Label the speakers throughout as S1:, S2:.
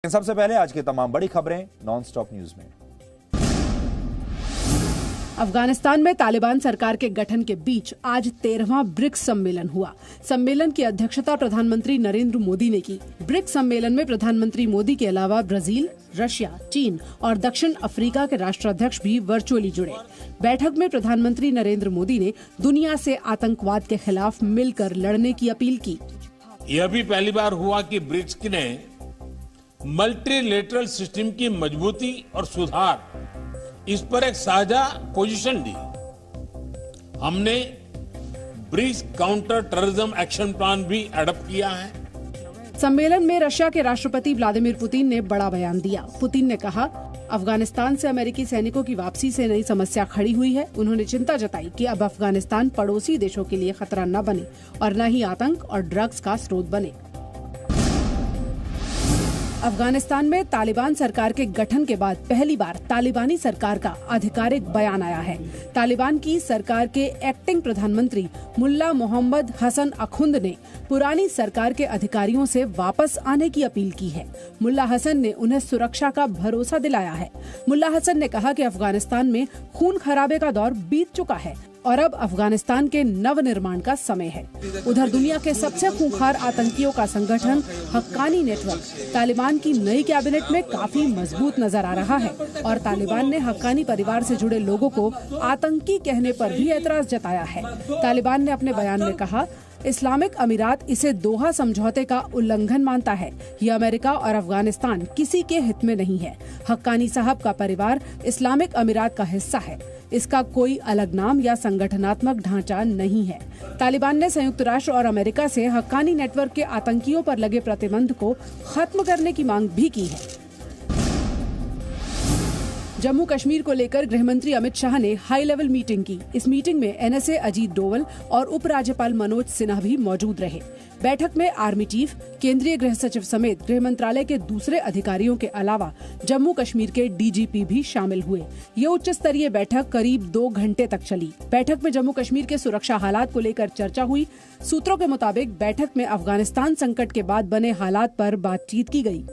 S1: सबसे पहले आज की तमाम बड़ी खबरें नॉन-स्टॉप न्यूज में।
S2: अफगानिस्तान में तालिबान सरकार के गठन के बीच आज 13वां ब्रिक्स सम्मेलन हुआ। सम्मेलन की अध्यक्षता प्रधानमंत्री नरेंद्र मोदी ने की। ब्रिक्स सम्मेलन में प्रधानमंत्री मोदी के अलावा ब्राजील, रशिया, चीन और दक्षिण अफ्रीका के राष्ट्राध्यक्ष भी वर्चुअली जुड़े। बैठक में प्रधानमंत्री नरेंद्र मोदी ने दुनिया से आतंकवाद के खिलाफ मिलकर लड़ने की अपील की।
S3: यह भी पहली बार हुआ कि ब्रिक्स ने मल्टीलेटरल सिस्टम की मजबूती और सुधार इस पर एक साझा पोजीशन ली। हमने BRICS counter terrorism action plan भी एडॉप्ट किया है।
S2: सम्मेलन में रशिया के राष्ट्रपति व्लादिमीर पुतिन ने बड़ा बयान दिया। पुतिन ने कहा, अफगानिस्तान से अमेरिकी सैनिकों की वापसी से नई समस्या खड़ी हुई है। उन्होंने चिंता जताई कि अब अफगानिस्तान पड़ोसी देशों के लिए खतरा न बने और न ही आतंक और ड्रग्स का स्रोत बने। अफगानिस्तान में तालिबान सरकार के गठन के बाद पहली बार तालिबानी सरकार का आधिकारिक बयान आया है। तालिबान की सरकार के एक्टिंग प्रधानमंत्री मुल्ला मोहम्मद हसन अखुंद ने पुरानी सरकार के अधिकारियों से वापस आने की अपील की है। मुल्ला हसन ने उन्हें सुरक्षा का भरोसा दिलाया है। मुल्ला हसन ने कहा कि अफगानिस्तान में खून खराबे का दौर बीत चुका है और अब अफगानिस्तान के नवनिर्माण का समय है। उधर दुनिया के सबसे खूंखार आतंकियों का संगठन हक्कानी नेटवर्क तालिबान की नई कैबिनेट में काफी मजबूत नजर आ रहा है और तालिबान ने हक्कानी परिवार से जुड़े लोगों को आतंकी कहने पर भी एतराज जताया है। तालिबान ने अपने बयान में कहा, इस्लामिक अमीरात इसे दोहा समझौते का उल्लंघन मानता है। ये अमेरिका और अफगानिस्तान किसी के हित में नहीं है। हक्कानी साहब का परिवार इस्लामिक अमीरात का हिस्सा है। इसका कोई अलग नाम या संगठनात्मक ढांचा नहीं है। तालिबान ने संयुक्त राष्ट्र और अमेरिका से हक्कानी नेटवर्क के आतंकियों पर लगे प्रतिबंध को खत्म करने की मांग भी की है। जम्मू कश्मीर को लेकर गृहमंत्री अमित शाह ने हाई लेवल मीटिंग की। इस मीटिंग में एनएसए अजीत डोवल और उपराज्यपाल मनोज सिन्हा भी मौजूद रहे। बैठक में आर्मी चीफ, केंद्रीय गृह सचिव समेत गृह मंत्रालय के दूसरे अधिकारियों के अलावा जम्मू कश्मीर के डीजीपी भी शामिल हुए। ये उच्च स्तरीय बैठक करीब 2 घंटे तक चली। बैठक में जम्मू कश्मीर के सुरक्षा हालात को लेकर चर्चा हुई। सूत्रों के मुताबिक बैठक में अफगानिस्तान संकट के बाद बने हालात पर बातचीत की गई।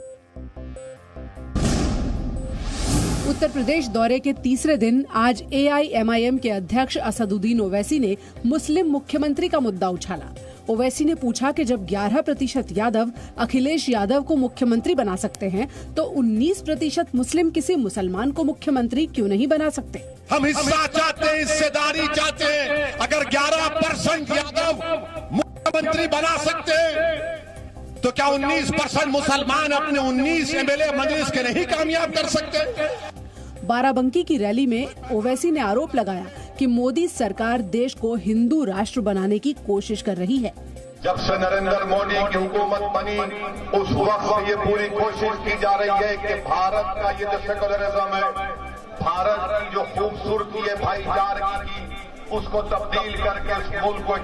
S2: उत्तर प्रदेश दौरे के तीसरे दिन आज एआईएमआईएम के अध्यक्ष असदुद्दीन ओवैसी ने मुस्लिम मुख्यमंत्री का मुद्दा उछाला। ओवैसी ने पूछा कि जब 11% यादव अखिलेश यादव को मुख्यमंत्री बना सकते हैं तो 19% मुस्लिम किसी मुसलमान को मुख्यमंत्री क्यों नहीं बना सकते।
S4: हम हिस्सा चाहते हैं, हिस्सेदारी चाहते हैं। अगर 11% यादव मुख्यमंत्री बना सकते हैं तो क्या 19% मुसलमान अपने 19 एमएलए मजलिस के नहीं कामयाब कर सकते।
S2: बाराबंकी की रैली में ओवैसी ने आरोप लगाया कि मोदी सरकार देश को हिंदू राष्ट्र बनाने की कोशिश कर रही है।
S5: जब से नरेंद्र मोदी की हुकूमत बनी उस वक्त ये पूरी कोशिश की जा रही है कि भारत का ये जो सेकुलरिज्म है, भारत की जो खूबसूरती है भाईचारे की, उसको तब्दील करके इस मुल्क को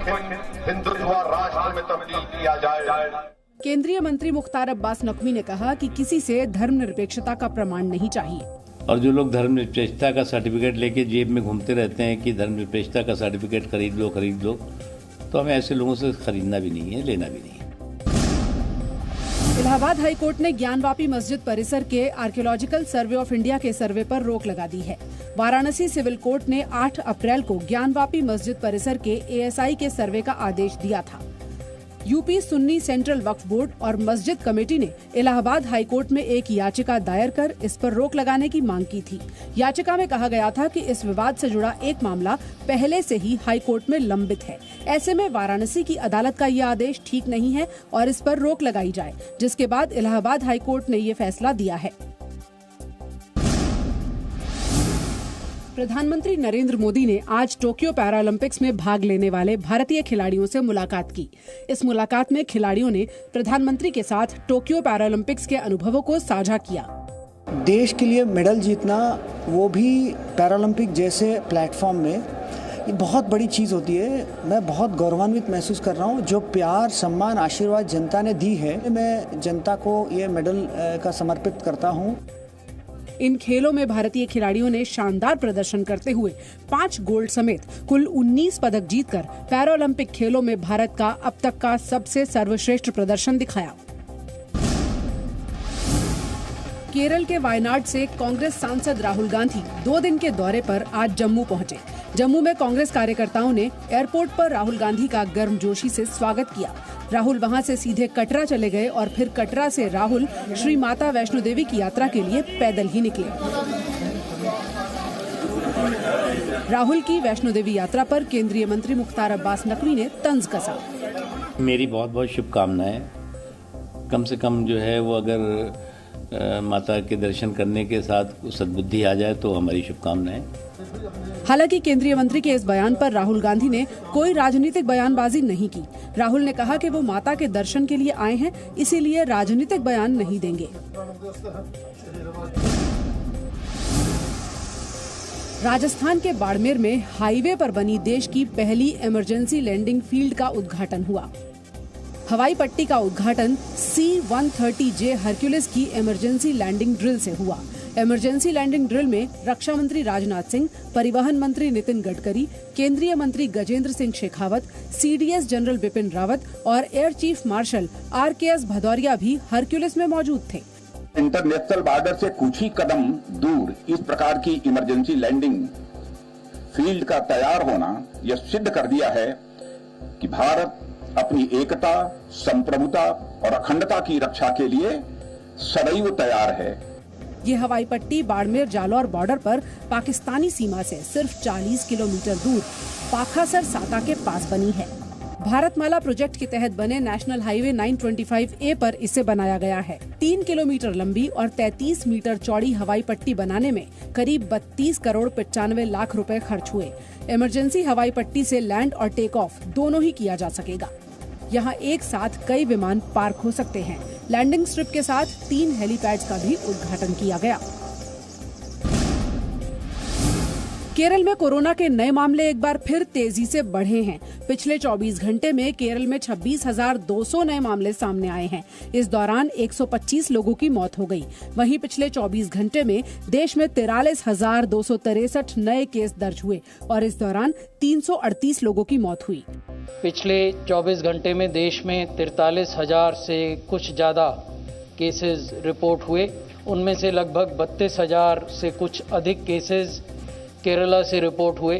S5: हिंदुत्व राष्ट्र में तब्दील किया जाए।
S2: केंद्रीय मंत्री मुख्तार अब्बास नकवी ने कहा कि किसी से धर्मनिरपेक्षता का प्रमाण नहीं चाहिए।
S6: और जो लोग धर्मनिरपेक्षता का सर्टिफिकेट लेके जेब में घूमते रहते हैं कि धर्मनिरपेक्षता का सर्टिफिकेट खरीद लो, तो हमें ऐसे लोगों से खरीदना भी नहीं है, लेना भी नहीं है।
S2: इलाहाबाद हाई कोर्ट ने ज्ञानवापी मस्जिद परिसर के आर्कियोलॉजिकल सर्वे ऑफ इंडिया के सर्वे पर रोक लगा दी है। वाराणसी सिविल कोर्ट ने 8 अप्रैल को ज्ञानवापी मस्जिद परिसर के एएसआई के सर्वे का आदेश दिया था। यूपी सुन्नी सेंट्रल वक्फ बोर्ड और मस्जिद कमेटी ने इलाहाबाद हाई कोर्ट में एक याचिका दायर कर इस पर रोक लगाने की मांग की थी। याचिका में कहा गया था कि इस विवाद से जुड़ा एक मामला पहले से ही हाई कोर्ट में लंबित है। ऐसे में वाराणसी की अदालत का यह आदेश ठीक नहीं है और इस पर रोक लगाई जाए, जिसके बाद इलाहाबाद हाई कोर्ट ने ये फैसला दिया है। प्रधानमंत्री नरेंद्र मोदी ने आज टोक्यो पैरालंपिक्स में भाग लेने वाले भारतीय खिलाड़ियों से मुलाकात की। इस मुलाकात में खिलाड़ियों ने प्रधानमंत्री के साथ टोक्यो पैरालंपिक्स के अनुभवों को साझा किया।
S7: देश के लिए मेडल जीतना, वो भी पैरालंपिक जैसे प्लेटफॉर्म में, ये बहुत बड़ी चीज़ होती है। मैं बहुत गौरवान्वित महसूस कर रहा हूँ। जो प्यार, सम्मान, आशीर्वाद जनता ने दी है, मैं जनता को ये मेडल का समर्पित करता हूँ।
S2: इन खेलों में भारतीय खिलाड़ियों ने शानदार प्रदर्शन करते हुए 5 गोल्ड समेत कुल 19 पदक जीतकर पैरालंपिक खेलों में भारत का अब तक का सबसे सर्वश्रेष्ठ प्रदर्शन दिखाया। केरल के वायनाड से कांग्रेस सांसद राहुल गांधी 2 दिन के दौरे पर आज जम्मू पहुंचे। जम्मू में कांग्रेस कार्यकर्ताओं ने एयरपोर्ट पर राहुल गांधी का गर्मजोशी से स्वागत किया। राहुल वहां से सीधे कटरा चले गए और फिर कटरा से राहुल श्री माता वैष्णो देवी की यात्रा के लिए पैदल ही निकले। राहुल की वैष्णो देवी यात्रा पर केंद्रीय मंत्री मुख्तार अब्बास नकवी ने तंज कसा।
S6: मेरी बहुत बहुत शुभकामनाएं। कम से कम जो है वो अगर माता के दर्शन करने के साथ सद्बुद्धि आ जाए तो हमारी शुभकामनाएं।
S2: हालांकि केंद्रीय मंत्री के इस बयान पर राहुल गांधी ने कोई राजनीतिक बयानबाजी नहीं की। राहुल ने कहा कि वो माता के दर्शन के लिए आए हैं, इसीलिए राजनीतिक बयान नहीं देंगे। राजस्थान के बाड़मेर में हाईवे पर बनी देश की पहली इमरजेंसी लैंडिंग फील्ड का उद्घाटन हुआ। हवाई पट्टी का उद्घाटन C-130J हरक्यूलिस की इमरजेंसी लैंडिंग ड्रिल से हुआ। इमरजेंसी लैंडिंग ड्रिल में रक्षा मंत्री राजनाथ सिंह, परिवहन मंत्री नितिन गडकरी, केंद्रीय मंत्री गजेंद्र सिंह शेखावत, CDS जनरल बिपिन रावत और air chief marshal RKS Bhadauria भी हरक्यूलिस में मौजूद थे।
S8: इंटरनेशनल बॉर्डर से कुछ ही कदम दूर इस प्रकार की इमरजेंसी लैंडिंग फील्ड का तैयार होना यह सिद्ध कर दिया है कि भारत अपनी एकता, संप्रभुता और अखंडता की रक्षा के लिए सदैव तैयार है।
S2: ये हवाई पट्टी बाड़मेर जालौर बॉर्डर पर पाकिस्तानी सीमा से सिर्फ 40 किलोमीटर दूर पाखासर साता के पास बनी है। भारतमाला प्रोजेक्ट के तहत बने नेशनल हाईवे 925A पर इसे बनाया गया है। 3 किलोमीटर लंबी और 33 मीटर चौड़ी हवाई पट्टी बनाने में करीब 32 करोड़ 95 लाख रुपए खर्च हुए। इमरजेंसी हवाई पट्टी से लैंड और टेक ऑफ दोनों ही किया जा सकेगा। यहाँ एक साथ कई विमान पार्क हो सकते हैं। लैंडिंग स्ट्रिप के साथ 3 हेलीपैड्स का भी उद्घाटन किया गया। केरल में कोरोना के नए मामले एक बार फिर तेजी से बढ़े हैं। पिछले 24 घंटे में केरल में 26,200 नए मामले सामने आए हैं। इस दौरान 125 लोगों की मौत हो गई। वहीं पिछले 24 घंटे में देश में 43,263 नए केस दर्ज हुए और इस दौरान 338 लोगों की मौत हुई।
S9: पिछले 24 घंटे में देश में 43,000 से कुछ ज्यादा केसेस रिपोर्ट हुए। उनमें से लगभग 32,000 से कुछ अधिक केसेस केरला से रिपोर्ट हुए।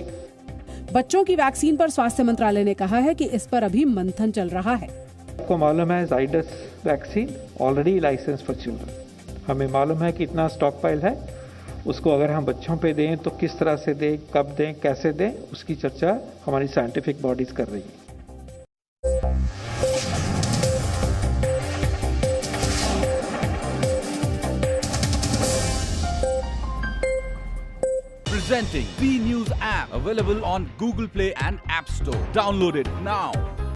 S2: बच्चों की वैक्सीन पर स्वास्थ्य मंत्रालय ने कहा है कि इस पर अभी मंथन चल रहा है।
S10: आपको मालूम है Zydus vaccine already license for children. हमें मालूम है कि इतना स्टॉक पाइल है, उसको अगर हम बच्चों पे दें तो किस तरह से दें, कब दें, कैसे दें, उसकी चर्चा हमारी साइंटिफिक बॉडीज कर रही है।
S11: Presenting B News app, available on Google Play and App Store. Download it now.